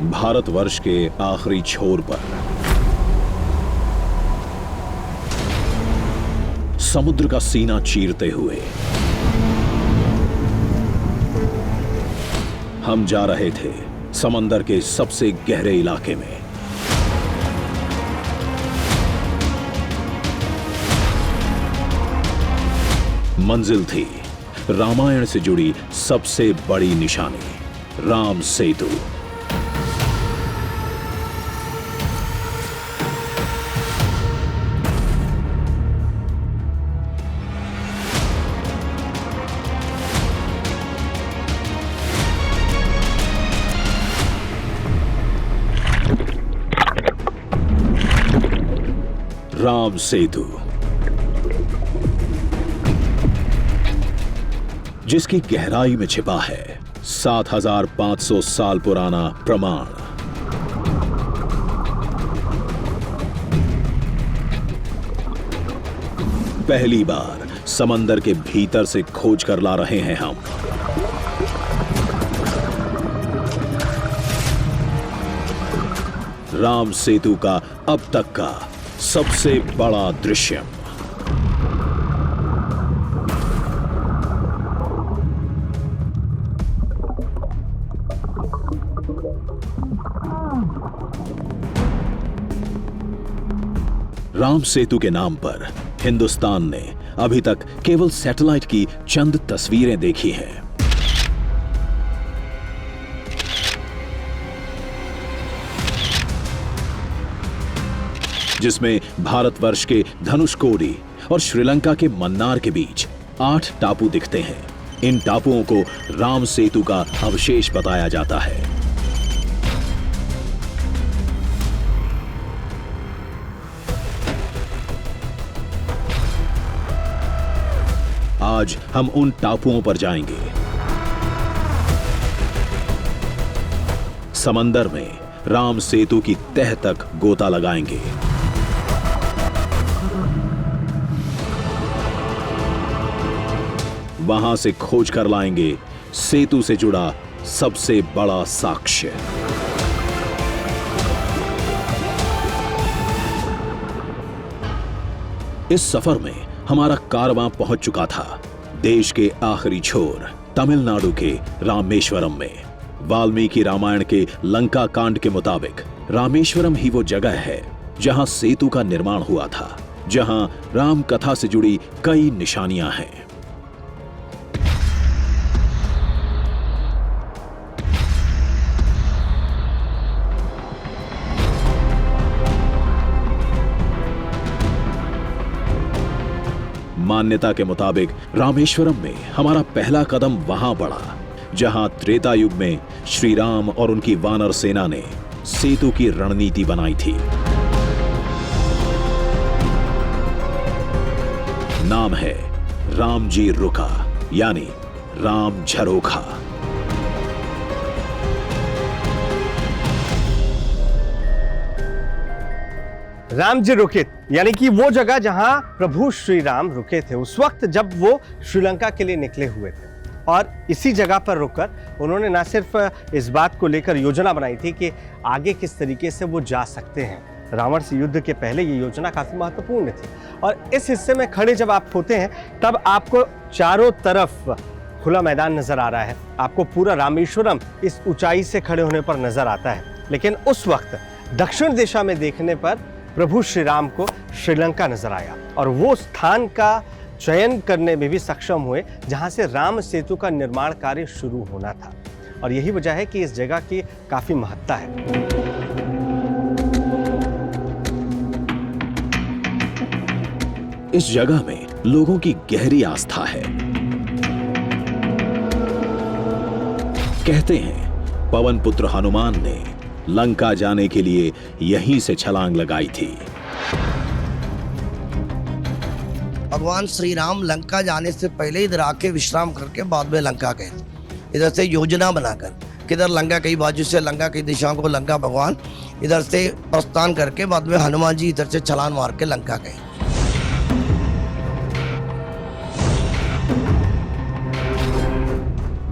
भारतवर्ष के आखिरी छोर पर समुद्र का सीना चीरते हुए हम जा रहे थे समंदर के सबसे गहरे इलाके में। मंजिल थी रामायण से जुड़ी सबसे बड़ी निशानी, राम सेतु। राम सेतु, जिसकी गहराई में छिपा है 7500 साल पुराना प्रमाण। पहली बार समंदर के भीतर से खोज कर ला रहे हैं हम। राम सेतु का अब तक का सबसे बड़ा दृश्य। राम सेतु के नाम पर हिंदुस्तान ने अभी तक केवल सैटेलाइट की चंद तस्वीरें देखी हैं। जिसमें भारतवर्ष के धनुषकोडी और श्रीलंका के मन्नार के बीच 8 टापू दिखते हैं। इन टापुओं को राम सेतु का अवशेष बताया जाता है। आज हम उन टापुओं पर जाएंगे। समंदर में राम सेतु की तह तक गोता लगाएंगे। वहां से खोज कर लाएंगे सेतु से जुड़ा सबसे बड़ा साक्ष्य। इस सफर में हमारा कारवां पहुंच चुका था देश के आखिरी छोर तमिलनाडु के रामेश्वरम में। वाल्मीकि रामायण के लंका कांड के मुताबिक रामेश्वरम ही वो जगह है जहां सेतु का निर्माण हुआ था, जहां राम कथा से जुड़ी कई निशानियां हैं। मान्यता के मुताबिक रामेश्वरम में हमारा पहला कदम वहां पड़ा जहां त्रेता युग में श्री राम और उनकी वानर सेना ने सेतु की रणनीति बनाई थी। नाम है राम जी रुका, यानी राम झरोखा। राम जी रुके, यानी कि वो जगह जहां प्रभु श्री राम रुके थे उस वक्त जब वो श्रीलंका के लिए निकले हुए थे। और इसी जगह पर रुककर उन्होंने न सिर्फ इस बात को लेकर योजना बनाई थी कि आगे किस तरीके से वो जा सकते हैं। रावण से युद्ध के पहले ये योजना काफ़ी महत्वपूर्ण थी। और इस हिस्से में खड़े जब आप होते हैं तब आपको चारों तरफ खुला मैदान नज़र आ रहा है। आपको पूरा रामेश्वरम इस ऊंचाई से खड़े होने पर नज़र आता है। लेकिन उस वक्त दक्षिण दिशा में देखने पर प्रभु श्री राम को श्रीलंका नजर आया और वो स्थान का चयन करने में भी सक्षम हुए जहां से राम सेतु का निर्माण कार्य शुरू होना था। और यही वजह है कि इस जगह की काफी महत्ता है। इस जगह में लोगों की गहरी आस्था है। कहते हैं पवन पुत्र हनुमान ने लंका जाने के लिए यहीं से छलांग लगाई थी। भगवान श्री राम लंका जाने से पहले इधर आके विश्राम करके बाद में लंका गए। इधर से योजना बनाकर किधर लंका कई बाजू से लंका की दिशाओं को लंका भगवान इधर से प्रस्थान करके बाद में हनुमान जी इधर से छलांग मार के लंका गए।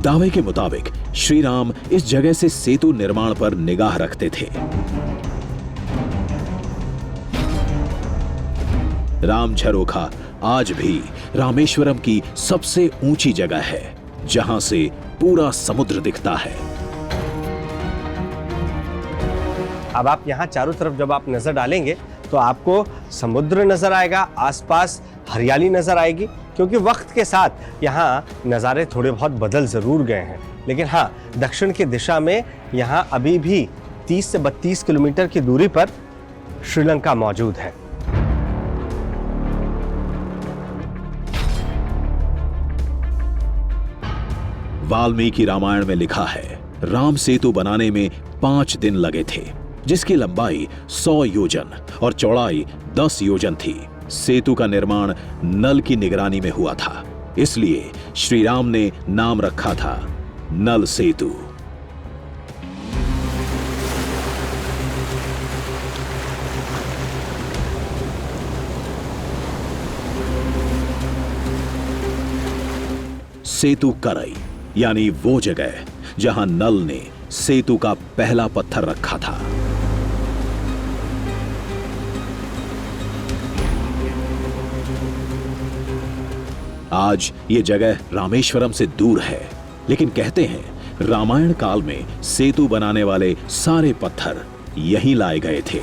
दावे के मुताबिक श्री राम इस जगह से सेतु निर्माण पर निगाह रखते थे। राम झरोखा आज भी रामेश्वरम की सबसे ऊंची जगह है, जहां से पूरा समुद्र दिखता है। अब आप यहाँ चारों तरफ जब आप नजर डालेंगे तो आपको समुद्र नजर आएगा, आसपास हरियाली नजर आएगी, क्योंकि वक्त के साथ यहाँ नज़ारे थोड़े बहुत बदल जरूर गए हैं। लेकिन हाँ, दक्षिण की दिशा में यहाँ अभी भी 30 से 32 किलोमीटर की दूरी पर श्रीलंका मौजूद है। वाल्मीकि रामायण में लिखा है, राम सेतु बनाने में 5 दिन लगे थे, जिसकी लंबाई 100 योजन और चौड़ाई 10 योजन थी। सेतु का निर्माण नल की निगरानी में हुआ था, इसलिए श्री राम ने नाम रखा था नल सेतु। सेतु करई यानी वो जगह जहां नल ने सेतु का पहला पत्थर रखा था। आज ये जगह रामेश्वरम से दूर है, लेकिन कहते हैं रामायण काल में सेतु बनाने वाले सारे पत्थर यहीं लाए गए थे।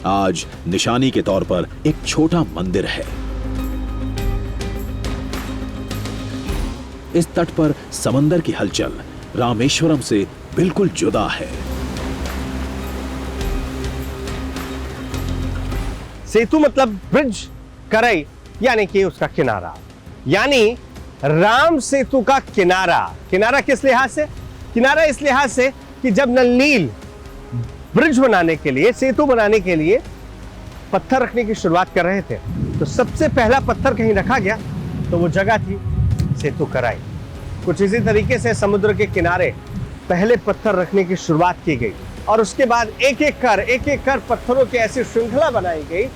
आज निशानी के तौर पर एक छोटा मंदिर है। इस तट पर समंदर की हलचल रामेश्वरम से बिल्कुल जुदा है। सेतु मतलब ब्रिज, करई यानी कि उसका किनारा, यानी राम सेतु का किनारा। किनारा किस लिहाज से? किनारा इस लिहाज से कि जब नल नील ब्रिज बनाने के लिए, सेतु बनाने के लिए पत्थर रखने की शुरुआत कर रहे थे, तो सबसे पहला पत्थर कहीं रखा गया तो वो जगह थी सेतु कराई। कुछ इसी तरीके से समुद्र के किनारे पहले पत्थर रखने की शुरुआत की गई और उसके बाद एक एक कर पत्थरों की ऐसी श्रृंखला बनाई गई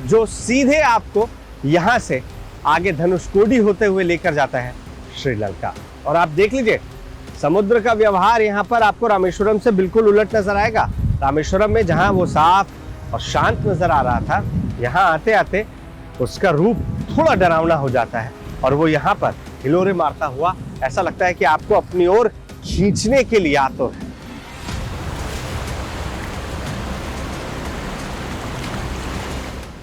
जो सीधे आपको यहां से आगे धनुषकोडी होते हुए लेकर जाता है श्रीलंका। और आप देख लीजिए, समुद्र का व्यवहार यहाँ पर आपको रामेश्वरम से बिल्कुल उलट नजर आएगा। रामेश्वरम में जहां वो साफ और शांत नजर आ रहा था, यहाँ आते आते उसका रूप थोड़ा डरावना हो जाता है और वो यहाँ पर हिलोरे मारता हुआ ऐसा लगता है कि आपको अपनी ओर खींचने के लिए आतुर है।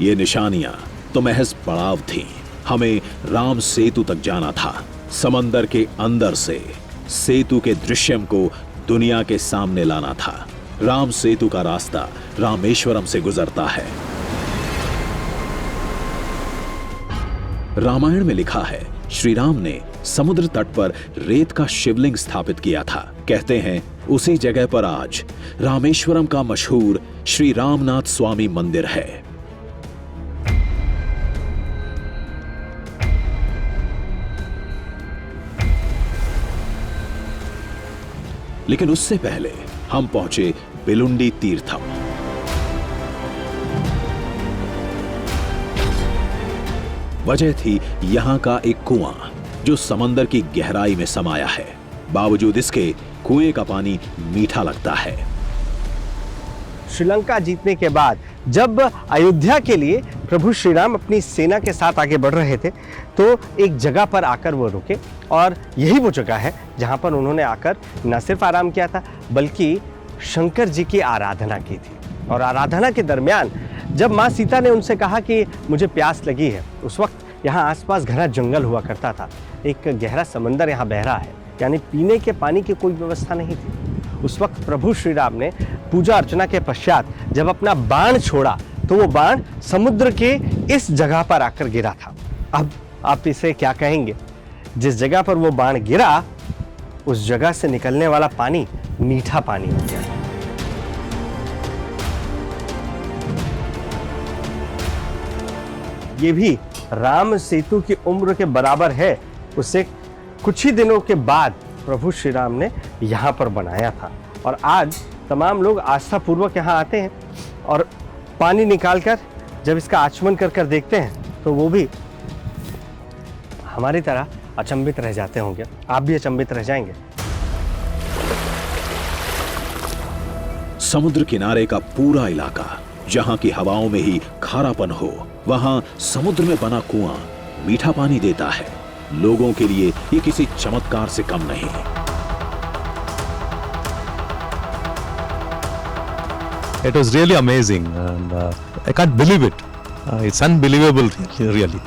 ये निशानियां तो महज पड़ाव थीं। हमें राम सेतु तक जाना था। समंदर के अंदर से सेतु के दृश्यम को दुनिया के सामने लाना था। राम सेतु का रास्ता रामेश्वरम से गुजरता है। रामायण में लिखा है, श्री राम ने समुद्र तट पर रेत का शिवलिंग स्थापित किया था। कहते हैं उसी जगह पर आज रामेश्वरम का मशहूर श्री रामनाथ स्वामी मंदिर है। लेकिन उससे पहले हम पहुंचे बेलुंडी तीर्थम। वजह थी यहां का एक कुआं जो समंदर की गहराई में समाया है। बावजूद इसके कुएं का पानी मीठा लगता है। श्रीलंका जीतने के बाद जब अयोध्या के लिए प्रभु श्री राम अपनी सेना के साथ आगे बढ़ रहे थे, तो एक जगह पर आकर वो रुके और यही वो जगह है जहां पर उन्होंने आकर न सिर्फ आराम किया था, बल्कि शंकर जी की आराधना की थी। और आराधना के दरमियान जब माँ सीता ने उनसे कहा कि मुझे प्यास लगी है, उस वक्त यहाँ आसपास घना जंगल हुआ करता था, एक गहरा समंदर यहाँ बह रहा है, यानी पीने के पानी की कोई व्यवस्था नहीं थी। उस वक्त प्रभु श्री राम ने पूजा अर्चना के पश्चात जब अपना बाण छोड़ा तो वो बाण समुद्र के इस जगह पर आकर गिरा था। अब आप इसे क्या कहेंगे? जिस जगह पर वो बाण गिरा, उस जगह से निकलने वाला पानी मीठा पानी हो गया। ये भी राम सेतु की उम्र के बराबर है। उससे कुछ ही दिनों के बाद प्रभु श्री राम ने यहाँ पर बनाया था और आज तमाम लोग आस्था पूर्वक यहाँ आते हैं और पानी निकालकर जब इसका आचमन कर कर देखते हैं तो वो भी हमारी तरह अचंभित रह जाते होंगे। आप भी अचंभित रह जाएंगे। समुद्र किनारे का पूरा इलाका, जहां की हवाओं में ही खारापन हो, वहां समुद्र में बना कुआं मीठा पानी देता है। लोगों के लिए ये किसी चमत्कार से कम नहीं। It was really amazing, and I can't believe it. It's unbelievable, really.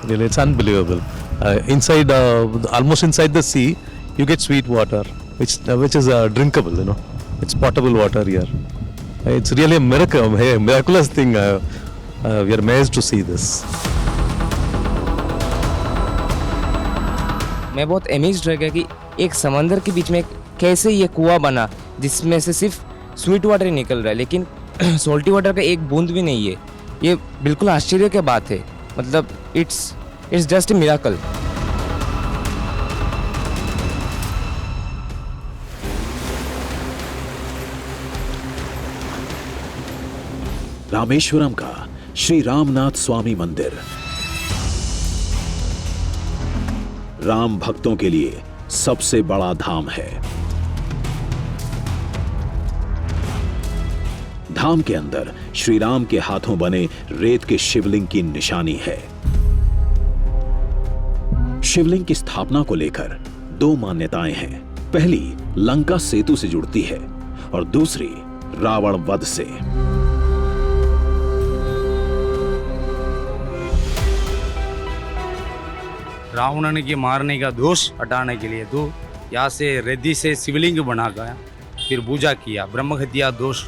Really, it's unbelievable. Inside, almost inside the sea, you get sweet water, which is drinkable. You know, it's potable water here. It's really a miracle, a miraculous thing. We are amazed to see this. मैं बहुत amazed रह गया कि एक समंदर के बीच में कैसे ये कुआं बना जिसमें से सिर्फ स्वीट वाटर ही निकल रहा है, लेकिन सॉल्टी वाटर का एक बूंद भी नहीं है। ये बिल्कुल आश्चर्य की बात है। मतलब it's just a miracle. Rameswaram का श्री रामनाथ स्वामी मंदिर राम भक्तों के लिए सबसे बड़ा धाम है। धाम के अंदर श्री राम के हाथों बने रेत के शिवलिंग की निशानी है। शिवलिंग की स्थापना को लेकर दो मान्यताएं हैं। पहली लंका सेतु से जुड़ती है और दूसरी रावण वध से। रावण के मारने का दोष हटाने के लिए तो यहाँ से रेती से शिवलिंग बना गया, फिर पूजा किया। ब्रह्म हत्या दोष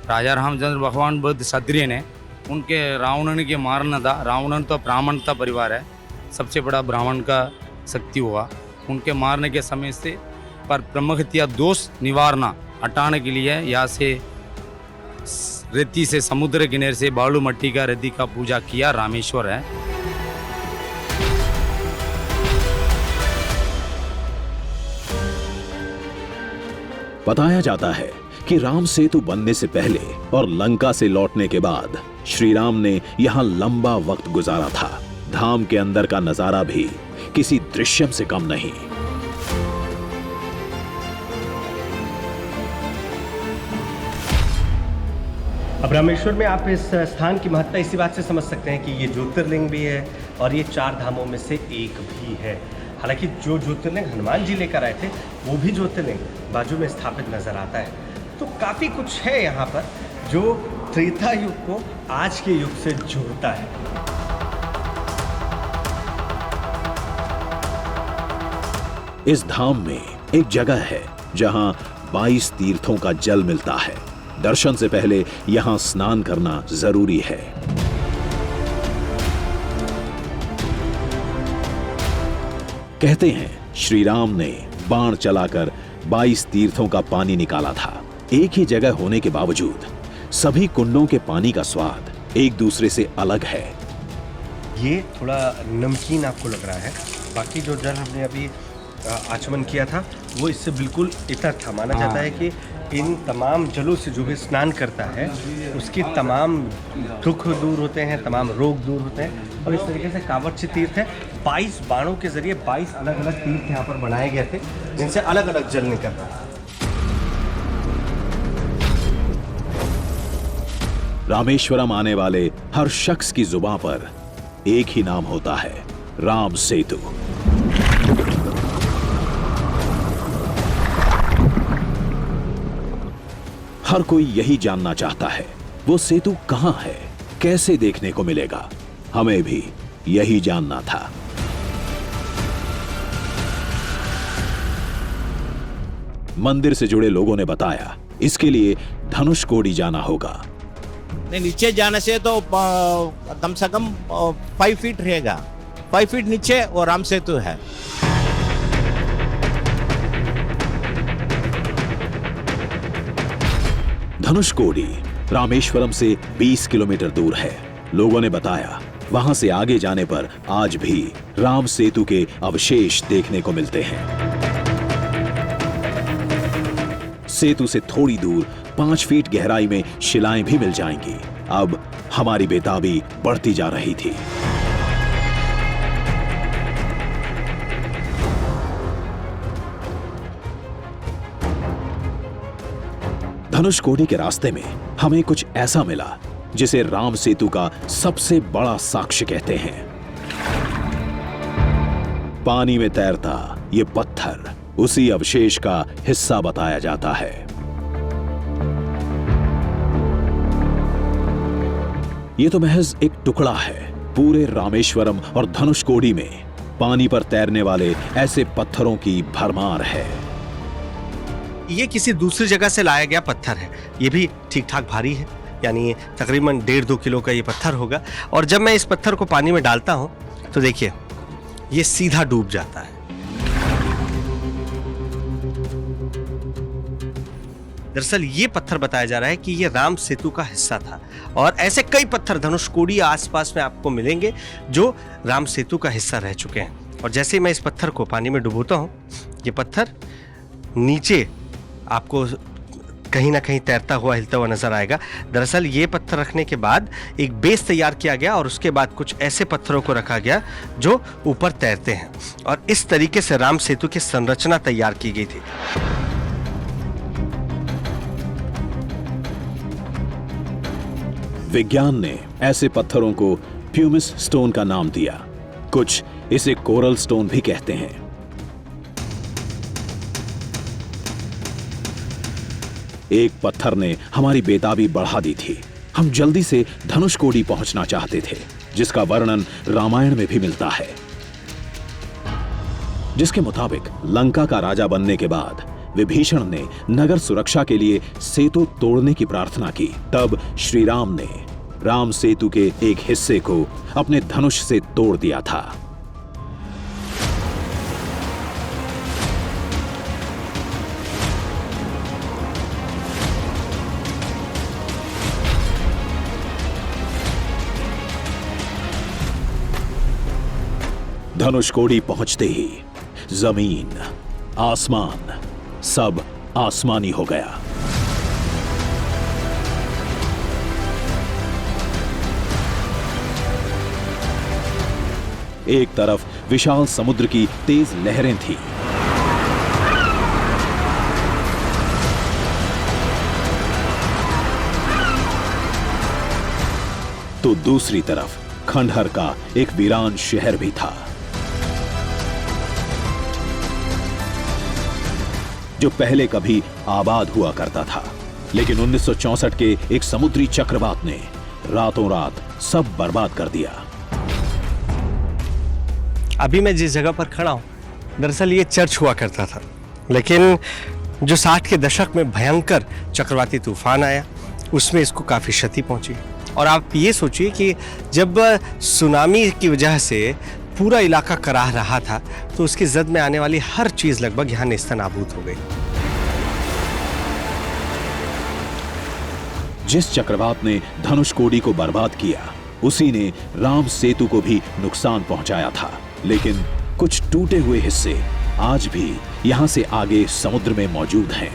राजा रामचंद्र भगवान बुद्ध क्षत्रिय ने उनके रावण के मारना था। रावण तो ब्राह्मण का परिवार है, सबसे बड़ा ब्राह्मण का शक्ति हुआ। उनके मारने के समय से पर ब्रह्म हत्या दोष निवारना हटाने के लिए यहाँ से रेती से समुद्र किनारे से बालू मट्टी का रेती का पूजा किया। रामेश्वर है। बताया जाता है कि राम सेतु बनने से पहले और लंका से लौटने के बाद श्री राम ने यहां लंबा वक्त गुजारा था। धाम के अंदर का नजारा भी किसी दृश्यम से कम नहीं। अब रामेश्वर में आप इस स्थान की महत्ता इसी बात से समझ सकते हैं कि ये ज्योतिर्लिंग भी है और ये 4 धामों में से एक भी है। हालांकि जो ज्योतिर्लिंग हनुमान जी लेकर आए थे वो भी ज्योतिर्लिंग बाजू में स्थापित नजर आता है। तो काफ़ी कुछ है यहाँ पर जो त्रेता युग को आज के युग से जोड़ता है। इस धाम में एक जगह है जहां 22 तीर्थों का जल मिलता है। दर्शन से पहले यहां स्नान करना जरूरी है। कहते हैं श्री राम ने बाण चलाकर 22 तीर्थों का पानी निकाला था। एक ही जगह होने के बावजूद सभी कुंडों के पानी का स्वाद एक दूसरे से अलग है। ये थोड़ा नमकीन आपको लग रहा है, बाकी जो जल हमने अभी आचमन किया था वो इससे बिल्कुल इतर था। माना जाता है कि इन तमाम जलों से जो भी स्नान करता है उसकी तमाम दुख दूर होते हैं, तमाम रोग दूर होते हैं। और इस तरीके से कावड़ची तीर्थ है। 22 बाणों के जरिए 22 अलग अलग तीर्थ यहाँ पर बनाए गए थे जिनसे अलग अलग जल निकलता था। रामेश्वरम आने वाले हर शख्स की जुबान पर एक ही नाम होता है, राम सेतु। हर कोई यही जानना चाहता है वो सेतु कहां है, कैसे देखने को मिलेगा। हमें भी यही जानना था। मंदिर से जुड़े लोगों ने बताया इसके लिए धनुषकोडी जाना होगा। नीचे जाने से तो कम से कम 5 फीट रहेगा। 5 फीट नीचे वो राम सेतु है। धनुषकोडी रामेश्वरम से 20 किलोमीटर दूर है। लोगों ने बताया वहां से आगे जाने पर आज भी राम सेतु के अवशेष देखने को मिलते हैं। सेतु से थोड़ी दूर 5 फीट गहराई में शिलाएं भी मिल जाएंगी। अब हमारी बेताबी बढ़ती जा रही थी। धनुषकोडी के रास्ते में हमें कुछ ऐसा मिला जिसे राम सेतु का सबसे बड़ा साक्ष्य कहते हैं। पानी में तैरता ये पत्थर उसी अवशेष का हिस्सा बताया जाता है। ये तो महज एक टुकड़ा है। पूरे रामेश्वरम और धनुषकोडी में पानी पर तैरने वाले ऐसे पत्थरों की भरमार है। ये किसी दूसरी जगह से लाया गया पत्थर है। ये भी ठीक ठाक भारी है, यानी तकरीबन 1.5-2 किलो का ये पत्थर होगा। और जब मैं इस पत्थर को पानी में डालता हूं तो देखिए ये सीधा डूब जाता है। दरअसल ये पत्थर बताया जा रहा है कि ये राम सेतु का हिस्सा था, और ऐसे कई पत्थर धनुषकोडी आसपास में आपको मिलेंगे जो राम सेतु का हिस्सा रह चुके हैं। और जैसे ही मैं इस पत्थर को पानी में डुबोता हूं, ये पत्थर नीचे आपको कहीं ना कहीं तैरता हुआ, हिलता हुआ नजर आएगा। दरअसल ये पत्थर रखने के बाद एक बेस तैयार किया गया और उसके बाद कुछ ऐसे पत्थरों को रखा गया जो ऊपर तैरते हैं, और इस तरीके से राम सेतु की संरचना तैयार की गई थी। विज्ञान ने ऐसे पत्थरों को प्यूमिस स्टोन का नाम दिया। कुछ इसे कोरल स्टोन भी कहते हैं। एक पत्थर ने हमारी बेताबी बढ़ा दी थी। हम जल्दी से धनुषकोडी पहुंचना चाहते थे, जिसका वर्णन रामायण में भी मिलता है, जिसके मुताबिक लंका का राजा बनने के बाद विभीषण ने नगर सुरक्षा के लिए सेतु तोड़ने की प्रार्थना की। तब श्री राम ने राम सेतु के एक हिस्से को अपने धनुष से तोड़ दिया था। धनुषकोडी पहुंचते ही जमीन, आसमान सब आसमानी हो गया। एक तरफ विशाल समुद्र की तेज लहरें थीं, तो दूसरी तरफ खंडहर का एक वीरान शहर भी था, जो पहले कभी आबाद हुआ करता था, लेकिन 1964 के एक समुद्री चक्रवात ने रातों रात सब बर्बाद कर दिया। अभी मैं जिस जगह पर खड़ा हूं, दरअसल ये चर्च हुआ करता था, लेकिन जो 60 के दशक में भयंकर चक्रवाती तूफान आया, उसमें इसको काफ़ी क्षति पहुंची। और आप ये सोचिए कि जब सुनामी की वजह से पूरा इलाका कराह रहा था, तो उसकी जद में आने वाली हर चीज़ लगभग यहाँ नेस्तनाबूद हो गई। जिस चक्रवात ने धनुषकोडी को बर्बाद किया, उसी ने राम सेतु को भी नुकसान पहुंचाया था। लेकिन कुछ टूटे हुए हिस्से आज भी यहां से आगे समुद्र में मौजूद हैं।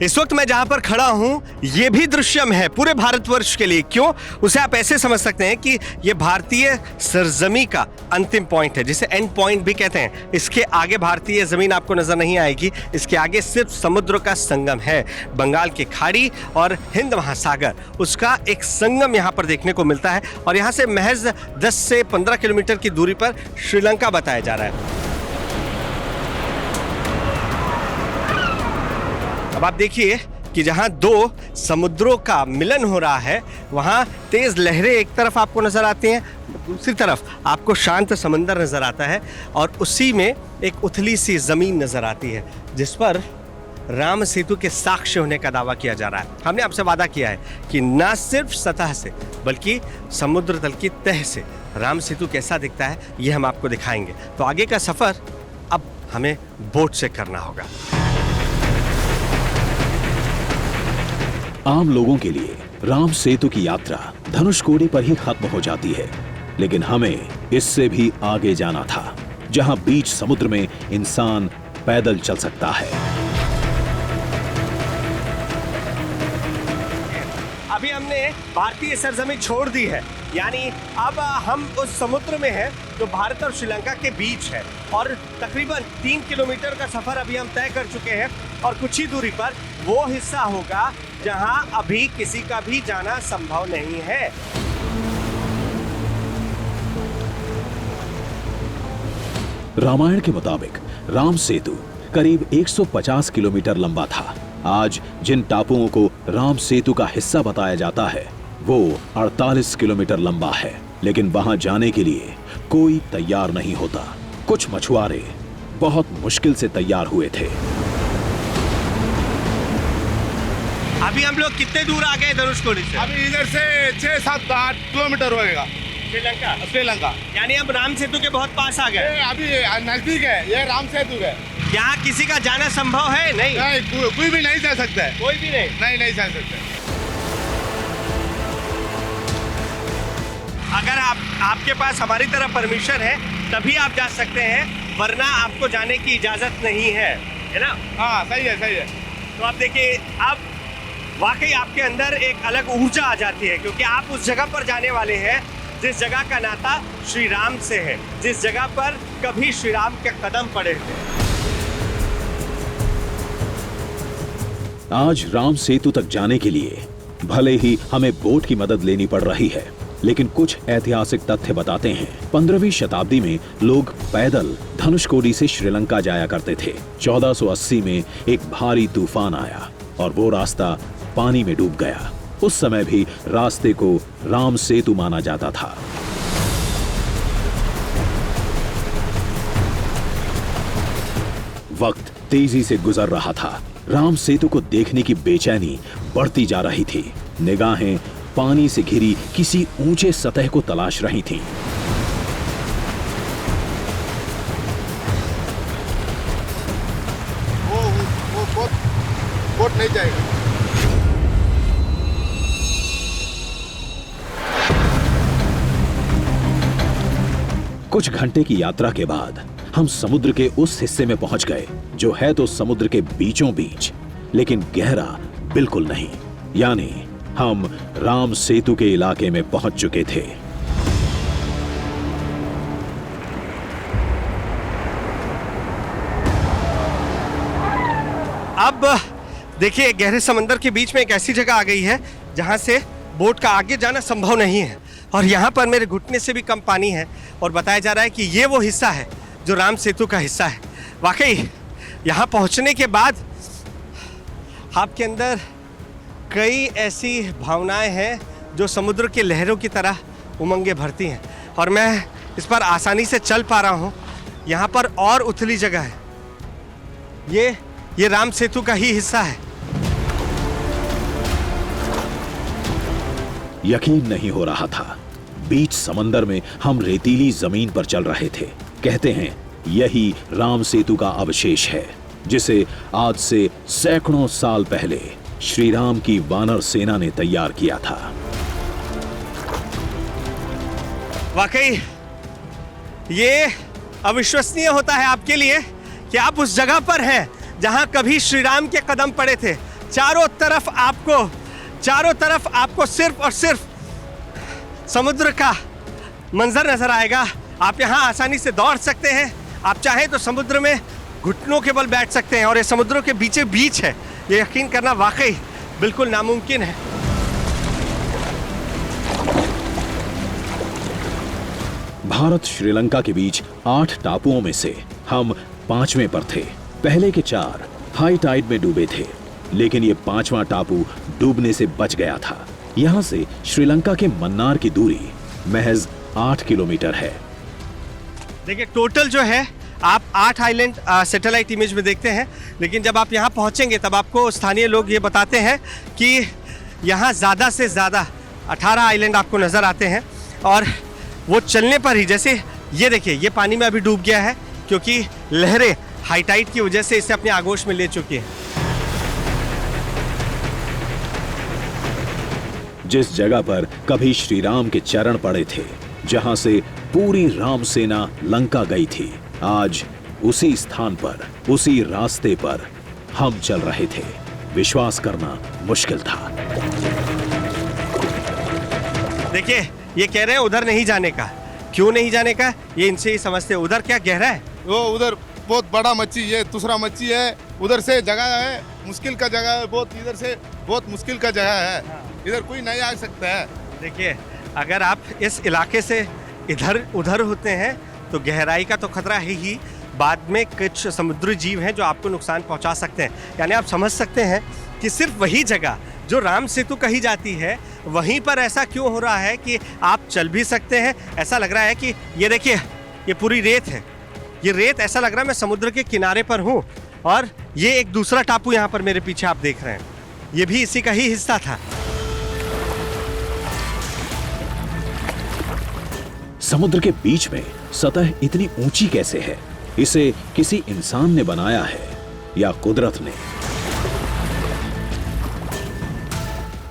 इस वक्त मैं जहां पर खड़ा हूं, यह भी दृश्यम है पूरे भारतवर्ष के लिए। क्यों? उसे आप ऐसे समझ सकते हैं कि यह भारतीय सरजमी का अंतिम पॉइंट है, जिसे एंड पॉइंट भी कहते हैं। इसके आगे भारतीय जमीन आपको नजर नहीं आएगी, इसके आगे सिर्फ समुद्र का संगम है। बंगाल की खाड़ी और हिंद महासागर, उसका एक संगम यहां पर देखने को मिलता है। और यहां से महज 10 से 15 किलोमीटर की दूरी पर श्रीलंका बताया जा रहा है। अब आप देखिए कि जहां दो समुद्रों का मिलन हो रहा है, वहां तेज लहरें एक तरफ आपको नजर आती हैं, दूसरी तरफ आपको शांत समंदर नजर आता है, और उसी में एक उथली सी जमीन नजर आती है, जिस पर राम सेतु के साक्ष्य होने का दावा किया जा रहा है। हमने आपसे वादा किया है कि न सिर्फ सतह से बल्कि समुद्र तल की तह से राम सेतु कैसा दिखता है, ये हम आपको दिखाएंगे। तो आगे का सफर अब हमें बोट से करना होगा। आम लोगों के लिए राम सेतु की यात्रा धनुषकोडी पर ही खत्म हो जाती है, लेकिन हमें इससे भी आगे जाना था, जहां बीच समुद्र में इंसान पैदल चल सकता है। अभी हमने भारतीय सरजमीन छोड़ दी है, यानी अब हम उस समुद्र में हैं जो भारत और श्रीलंका के बीच है, और तकरीबन 3 किलोमीटर का सफर अभी हम तय कर चुके हैं, और कुछ ही दूरी पर वो हिस्सा होगा जहां अभी किसी का भी जाना संभव नहीं है। रामायण के मुताबिक राम सेतु करीब 150 किलोमीटर लंबा था। आज जिन टापुओं को राम सेतु का हिस्सा बताया जाता है वो 48 किलोमीटर लंबा है, लेकिन वहां जाने के लिए कोई तैयार नहीं होता। कुछ मछुआरे बहुत मुश्किल से तैयार हुए थे। अभी हम लोग कितने दूर आ गए धनुषकोडी से? अभी इधर से 6-7-8 किलोमीटर होएगा श्रीलंका, यानी हम राम सेतु के बहुत पास आ गए। अभी नजदीक है, ये राम सेतु है। यहाँ किसी का जाना संभव है? नहीं, कोई भी नहीं जा सकता है। कोई भी नहीं जा सकता। अगर आपके पास हमारी तरफ परमिशन है तभी आप जा सकते हैं, वरना आपको जाने की इजाजत नहीं है ना? हाँ, सही है। तो आप देखिए, अब वाकई आपके अंदर एक अलग ऊर्जा आ जाती है, क्योंकि आप उस जगह पर जाने वाले हैं जिस जगह का नाता श्री राम से है, जिस जगह पर कभी श्री राम के कदम पड़े थे। आज राम सेतु तक जाने के लिए भले ही हमें बोट की मदद लेनी पड़ रही है, लेकिन कुछ ऐतिहासिक तथ्य बताते हैं। 15वीं शताब्दी में लोग पैदल धनुषकोडी से श्रीलंका जाया करते थे। 1480 में एक भारी तूफान आया और वो रास्ता पानी में डूब गया। उस समय भी रास्ते को राम सेतु माना जाता था। वक्त तेजी से गुजर रहा था। राम सेतु को देखने की बेचैनी बढ़ती जा रही थी। निगाहें पानी से घिरी किसी ऊंचे सतह को तलाश रही थीं। वो बोट नहीं जाएगा। कुछ घंटे की यात्रा के बाद हम समुद्र के उस हिस्से में पहुंच गए जो है तो समुद्र के बीचों बीच, लेकिन गहरा बिल्कुल नहीं। यानी हम राम सेतु के इलाके में पहुंच चुके थे। अब देखिए, गहरे समंदर के बीच में एक ऐसी जगह आ गई है जहां से बोट का आगे जाना संभव नहीं है, और यहाँ पर मेरे घुटने से भी कम पानी है, और बताया जा रहा है कि ये वो हिस्सा है जो राम सेतु का हिस्सा है। वाकई यहाँ पहुँचने के बाद आपके अंदर कई ऐसी भावनाएं हैं जो समुद्र के लहरों की तरह उमंगें भरती हैं, और मैं इस पर आसानी से चल पा रहा हूँ। यहाँ पर और उथली जगह है। ये राम सेतु का ही हिस्सा है। यकीन नहीं हो रहा था। बीच समंदर में हम रेतीली जमीन पर चल रहे थे। कहते हैं यही राम सेतु का अवशेष है, जिसे आज से सैकड़ों साल पहले श्री राम की वानर सेना ने तैयार किया था। वाकई ये अविश्वसनीय होता है आपके लिए कि आप उस जगह पर हैं जहां कभी श्री राम के कदम पड़े थे। चारों तरफ आपको सिर्फ और सिर्फ समुद्र का मंजर नजर आएगा। आप यहां आसानी से दौड़ सकते हैं, आप चाहें तो समुद्र में घुटनों के बल बैठ सकते हैं, और ये समुद्रों के बीचों बीच है। ये यकीन करना वाकई बिल्कुल नामुमकिन है। भारत श्रीलंका के बीच 8 टापुओं में से हम 5वें पर थे। पहले के 4 हाई टाइड में डूबे थे, लेकिन ये 5वां टापू डूबने से बच गया था। यहाँ से श्रीलंका के मन्नार की दूरी महज 8 किलोमीटर है। देखिए, टोटल जो है आप 8 आइलैंड सैटेलाइट इमेज में देखते हैं, लेकिन जब आप यहाँ पहुँचेंगे तब आपको स्थानीय लोग ये बताते हैं कि यहाँ ज़्यादा से ज़्यादा 18 आइलैंड आपको नज़र आते हैं, और वो चलने पर ही, जैसे ये देखिए, ये पानी में अभी डूब गया है क्योंकि लहरें हाई टाइड की वजह से इसे अपने आगोश में ले चुकी हैं। जिस जगह पर कभी श्री राम के चरण पड़े थे, जहां से पूरी राम सेना लंका गई थी, आज उसी स्थान पर, उसी रास्ते पर हम चल रहे थे। विश्वास करना मुश्किल था। देखिए, ये कह रहे हैं उधर नहीं जाने का। क्यों नहीं जाने का, ये इनसे ही समझते हैं। उधर क्या गहरा है? वो उधर बहुत बड़ा मच्छी, ये दूसरा मच्छी है। उधर से जगह है, मुश्किल का जगह है बहुत। इधर से बहुत मुश्किल का जगह है, इधर कोई नहीं आ सकता है। देखिए, अगर आप इस इलाके से इधर उधर होते हैं तो गहराई का तो खतरा है ही, बाद में कुछ समुद्री जीव हैं जो आपको नुकसान पहुंचा सकते हैं। यानी आप समझ सकते हैं कि सिर्फ वही जगह जो राम सेतु कही जाती है, वहीं पर ऐसा क्यों हो रहा है कि आप चल भी सकते हैं। ऐसा लग रहा है कि ये देखिए, ये पूरी रेत है। ये रेत, ऐसा लग रहा है मैं समुद्र के किनारे पर हूँ। और ये एक दूसरा टापू यहाँ पर मेरे पीछे आप देख रहे हैं, ये भी इसी का ही हिस्सा था। समुद्र के बीच में सतह इतनी ऊंची कैसे है? इसे किसी इंसान ने बनाया है या कुदरत ने?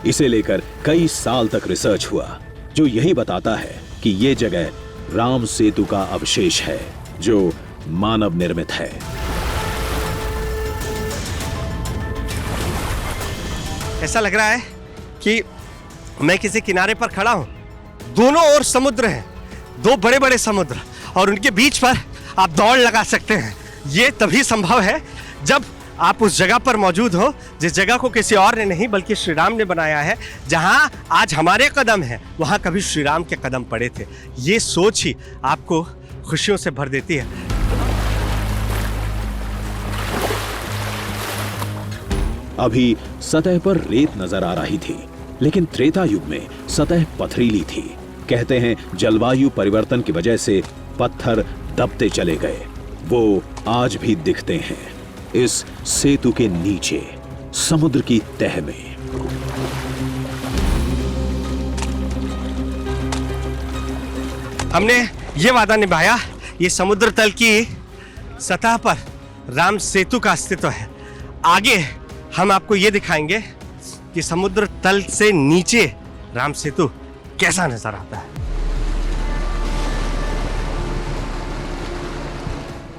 इसे लेकर कई साल तक रिसर्च हुआ, जो यही बताता है कि यह जगह राम सेतु का अवशेष है, जो मानव निर्मित है। ऐसा लग रहा है कि मैं किसी किनारे पर खड़ा हूं। दोनों ओर समुद्र है, दो बड़े बड़े समुद्र, और उनके बीच पर आप दौड़ लगा सकते हैं। ये तभी संभव है जब आप उस जगह पर मौजूद हो जिस जगह को किसी और ने नहीं बल्कि श्री राम ने बनाया है। जहां आज हमारे कदम हैं, वहां कभी श्री राम के कदम पड़े थे। ये सोच ही आपको खुशियों से भर देती है। अभी सतह पर रेत नजर आ रही थी, लेकिन त्रेता युग में सतह पथरीली थी। कहते हैं जलवायु परिवर्तन की वजह से पत्थर दबते चले गए। वो आज भी दिखते हैं इस सेतु के नीचे, समुद्र की तह में। हमने ये वादा निभाया, ये समुद्र तल की सतह पर राम सेतु का अस्तित्व है। आगे हम आपको ये दिखाएंगे कि समुद्र तल से नीचे राम सेतु कैसा नजर आता है।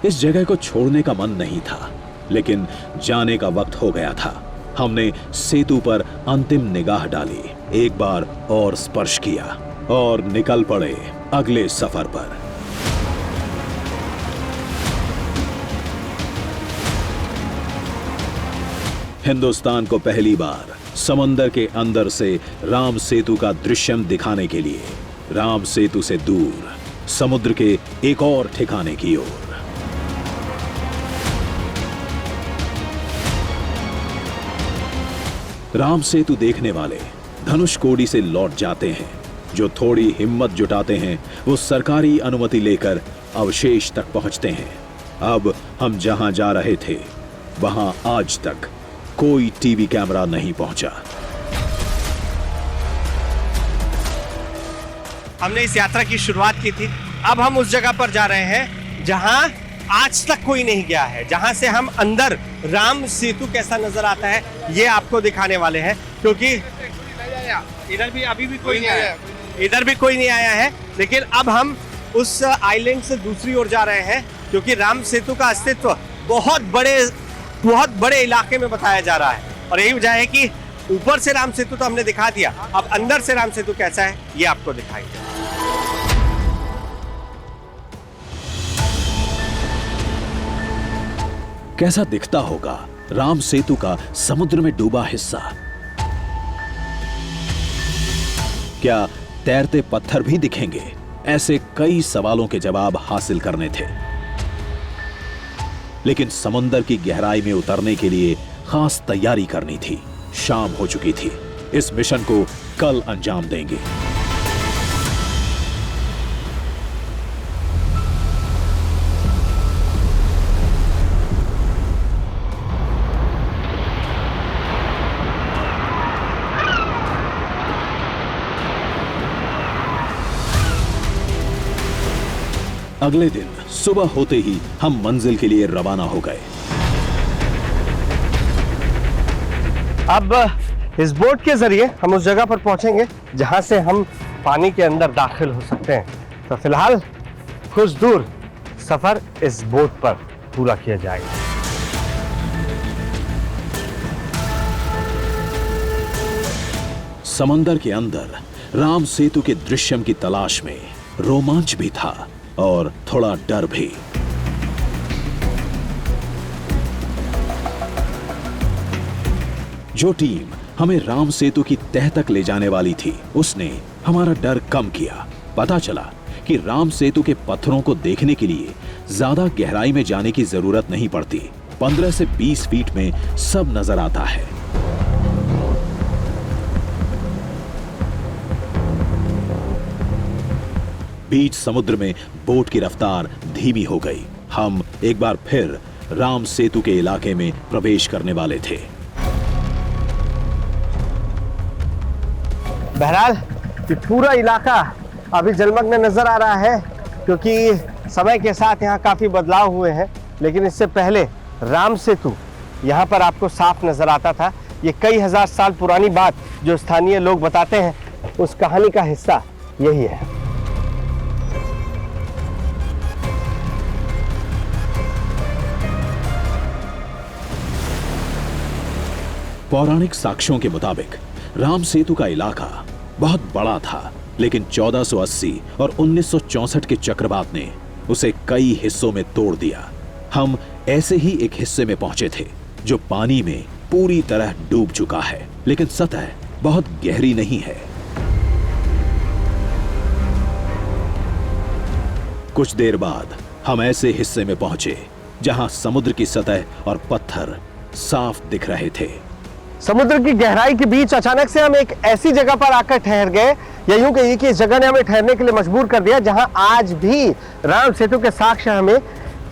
इस जगह को छोड़ने का मन नहीं था, लेकिन जाने का वक्त हो गया था। हमने सेतु पर अंतिम निगाह डाली, एक बार और स्पर्श किया और निकल पड़े अगले सफर पर। हिंदुस्तान को पहली बार समंदर के अंदर से राम सेतु का दृश्यम दिखाने के लिए राम सेतु से दूर समुद्र के एक और ठिकाने की ओर। राम सेतु देखने वाले धनुषकोडी से लौट जाते हैं। जो थोड़ी हिम्मत जुटाते हैं वो सरकारी अनुमति लेकर अवशेष तक पहुंचते हैं। अब हम जहां जा रहे थे वहां आज तक कोई टीवी कैमरा नहीं पहुंचा। हमने इस यात्रा की शुरुआत की थी, अब हम उस जगह पर जा रहे हैं जहां आज तक कोई नहीं गया है, जहां से हम अंदर राम सेतु कैसा नजर आता है ये आपको दिखाने वाले हैं। क्योंकि इधर भी अभी भी कोई नहीं आया, इधर भी कोई नहीं आया है। लेकिन अब हम उस आइलैंड से दूसरी ओर जा रहे हैं, क्योंकि राम सेतु का अस्तित्व बहुत बड़े इलाके में बताया जा रहा है। और यही वजह है कि ऊपर से राम सेतु तो हमने दिखा दिया, अब अंदर से राम सेतु कैसा है ये आपको दिखाएंगे। कैसा दिखता होगा राम सेतु का समुद्र में डूबा हिस्सा? क्या तैरते पत्थर भी दिखेंगे? ऐसे कई सवालों के जवाब हासिल करने थे, लेकिन समंदर की गहराई में उतरने के लिए खास तैयारी करनी थी। शाम हो चुकी थी। इस मिशन को कल अंजाम देंगे। अगले दिन सुबह होते ही हम मंजिल के लिए रवाना हो गए। अब इस बोट के जरिए हम उस जगह पर पहुंचेंगे जहां से हम पानी के अंदर दाखिल हो सकते हैं। तो फिलहाल कुछ दूर सफर इस बोट पर पूरा किया जाएगा। समंदर के अंदर राम सेतु के दृश्यम की तलाश में रोमांच भी था और थोड़ा डर भी। जो टीम हमें राम सेतु की तह तक ले जाने वाली थी, उसने हमारा डर कम किया। पता चला कि राम सेतु के पत्थरों को देखने के लिए ज्यादा गहराई में जाने की जरूरत नहीं पड़ती। 15 से 20 फीट में सब नजर आता है। बीच समुद्र में बोट की रफ्तार धीमी हो गई। हम एक बार फिर राम सेतु के इलाके में प्रवेश करने वाले थे। बहरहाल ये पूरा इलाका अभी जलमग्न नजर आ रहा है, क्योंकि समय के साथ यहाँ काफी बदलाव हुए हैं। लेकिन इससे पहले राम सेतु यहाँ पर आपको साफ नजर आता था। ये कई हजार साल पुरानी बात जो स्थानीय लोग बताते हैं, उस कहानी का हिस्सा यही है। पौराणिक साक्ष्यों के मुताबिक राम सेतु का इलाका बहुत बड़ा था, लेकिन 1480 और 1964 के चक्रवात ने उसे कई हिस्सों में तोड़ दिया। हम ऐसे ही एक हिस्से में पहुंचे थे जो पानी में पूरी तरह डूब चुका है, लेकिन सतह बहुत गहरी नहीं है। कुछ देर बाद हम ऐसे हिस्से में पहुंचे जहां समुद्र की सतह और पत्थर साफ दिख रहे थे। समुद्र की गहराई के बीच अचानक से हम एक ऐसी जगह पर आकर ठहर गए, या यूं कहिए कि इस जगह ने हमें ठहरने के लिए मजबूर कर दिया, जहां आज भी राम सेतु के साक्ष्य हमें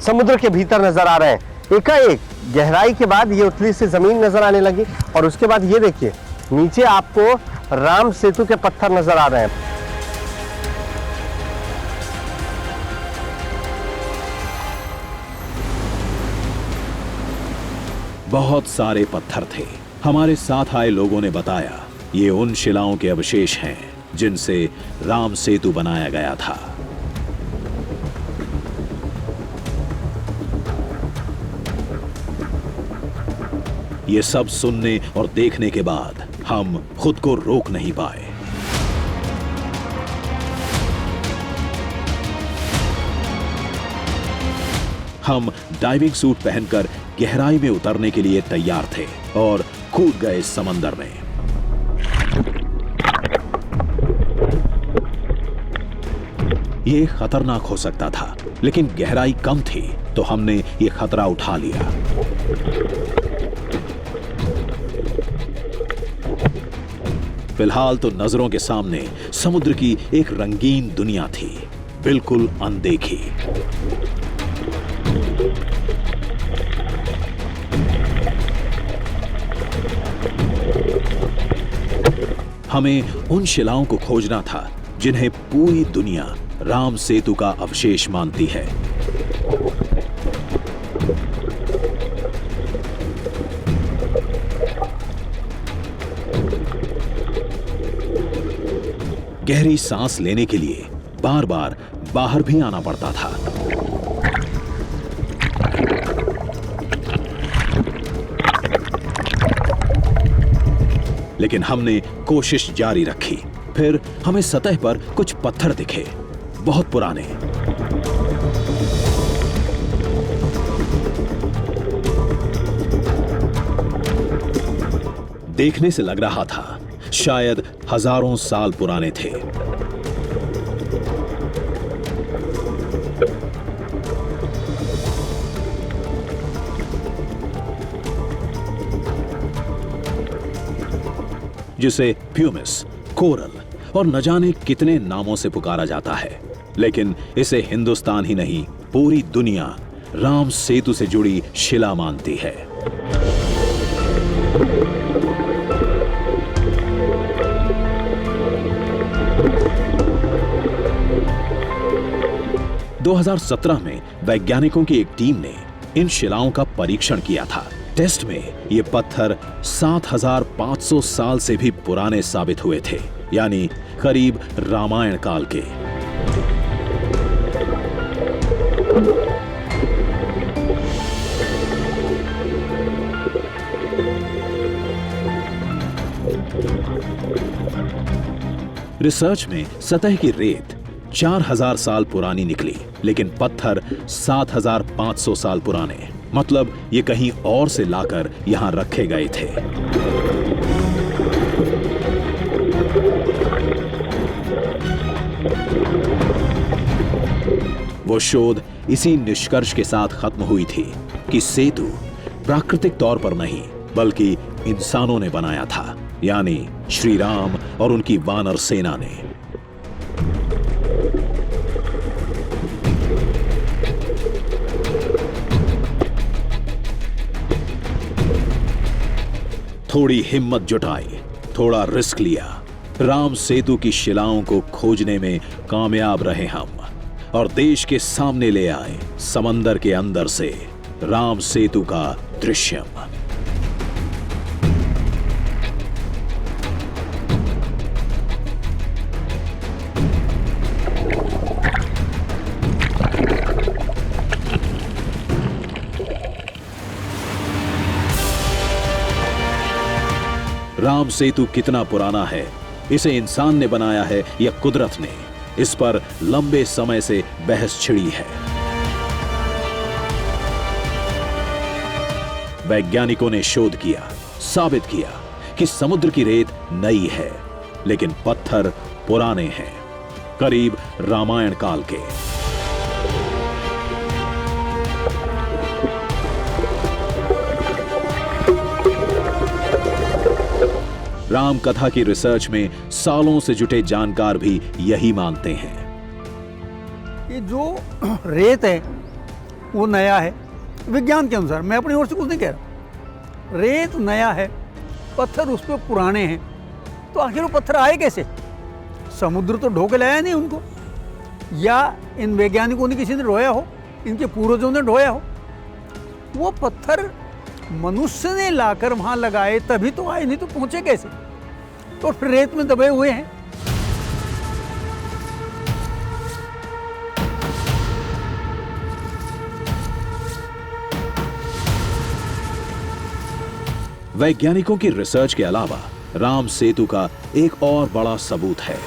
समुद्र के भीतर नजर आ रहे हैं। एकाएक गहराई के बाद ये उथली सी जमीन नजर आने लगी, और उसके बाद ये देखिए नीचे आपको राम सेतु के पत्थर नजर आ रहे हैं। बहुत सारे पत्थर थे। हमारे साथ आए लोगों ने बताया ये उन शिलाओं के अवशेष हैं जिनसे राम सेतु बनाया गया था। ये सब सुनने और देखने के बाद हम खुद को रोक नहीं पाए। हम डाइविंग सूट पहनकर गहराई में उतरने के लिए तैयार थे और कूद गए समंदर में। ये खतरनाक हो सकता था, लेकिन गहराई कम थी तो हमने ये खतरा उठा लिया। फिलहाल तो नजरों के सामने समुद्र की एक रंगीन दुनिया थी, बिल्कुल अनदेखी। हमें उन शिलाओं को खोजना था जिन्हें पूरी दुनिया राम सेतु का अवशेष मानती है। गहरी सांस लेने के लिए बार बार बाहर भी आना पड़ता था। लेकिन हमने कोशिश जारी रखी। फिर हमें सतह पर कुछ पत्थर दिखे, बहुत पुराने। देखने से लग रहा था शायद हजारों साल पुराने थे। जिसे प्यूमिस, कोरल और न जाने कितने नामों से पुकारा जाता है, लेकिन इसे हिंदुस्तान ही नहीं पूरी दुनिया राम सेतु से जुड़ी शिला मानती है। – 2017 में वैज्ञानिकों की एक टीम ने इन शिलाओं का परीक्षण किया था। टेस्ट में ये पत्थर 7500 साल से भी पुराने साबित हुए थे, यानी करीब रामायण काल के। रिसर्च में सतह की रेत 4000 साल पुरानी निकली, लेकिन पत्थर 7500 साल पुराने, मतलब ये कहीं और से लाकर यहां रखे गए थे। वो शोध इसी निष्कर्ष के साथ खत्म हुई थी कि सेतु प्राकृतिक तौर पर नहीं बल्कि इंसानों ने बनाया था, यानी श्री राम और उनकी वानर सेना ने। थोड़ी हिम्मत जुटाई, थोड़ा रिस्क लिया, राम सेतु की शिलाओं को खोजने में कामयाब रहे हम और देश के सामने ले आए समंदर के अंदर से राम सेतु का दृश्यम। राम सेतु कितना पुराना है, इसे इंसान ने बनाया है या कुदरत ने, इस पर लंबे समय से बहस छिड़ी है। वैज्ञानिकों ने शोध किया, साबित किया कि समुद्र की रेत नई है, लेकिन पत्थर पुराने हैं, करीब रामायण काल के। राम कथा की रिसर्च में सालों से जुटे जानकार भी यही मानते हैं। ये जो रेत है वो नया है विज्ञान के अनुसार, मैं अपनी ओर से कुछ नहीं कह रहा। रेत नया है, पत्थर उस पर पुराने हैं, तो आखिर वो पत्थर आए कैसे? समुद्र तो ढो के लाया नहीं उनको, या इन वैज्ञानिकों ने किसी ने ढोया हो, इनके पूर्वजों ने ढोया हो। वो पत्थर मनुष्य ने लाकर वहां लगाए तभी तो आए, नहीं तो पहुंचे कैसे? तो फिर रेत में दबे हुए हैं। वैज्ञानिकों की रिसर्च के अलावा राम सेतु का एक और बड़ा सबूत है।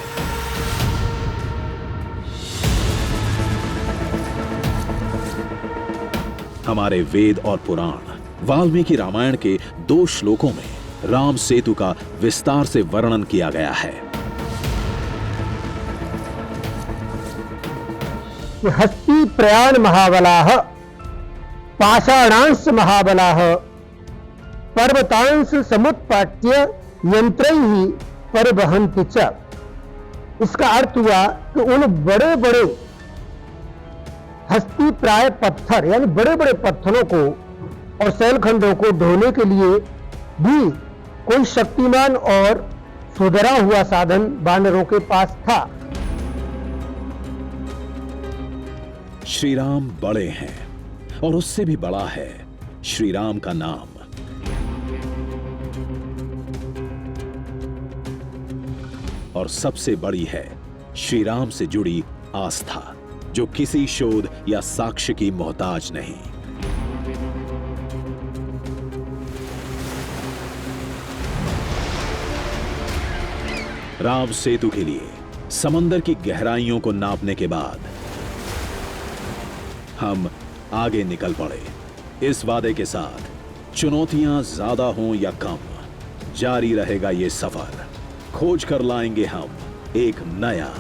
हमारे वेद और पुराण वाल्मीकि रामायण के 2 श्लोकों में राम सेतु का विस्तार से वर्णन किया गया है। हस्ती प्रयाण महाबलाः पाषाणांश महाबलाः पर्वतांश समुत्पाट्य यंत्रैः परिवहन्ति च। इसका अर्थ हुआ कि उन बड़े बड़े हस्ती प्राय पत्थर यानी बड़े बड़े पत्थरों को और शैलखंडों को ढोने के लिए भी कोई शक्तिमान और सुधरा हुआ साधन वानरों के पास था। श्री राम बड़े हैं और उससे भी बड़ा है श्री राम का नाम। और सबसे बड़ी है श्री राम से जुड़ी आस्था, जो किसी शोध या साक्ष्य की मोहताज नहीं। राम सेतु के लिए समंदर की गहराइयों को नापने के बाद हम आगे निकल पड़े, इस वादे के साथ चुनौतियां ज्यादा हों या कम, जारी रहेगा ये सफर। खोज कर लाएंगे हम एक नया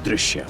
दृश्य।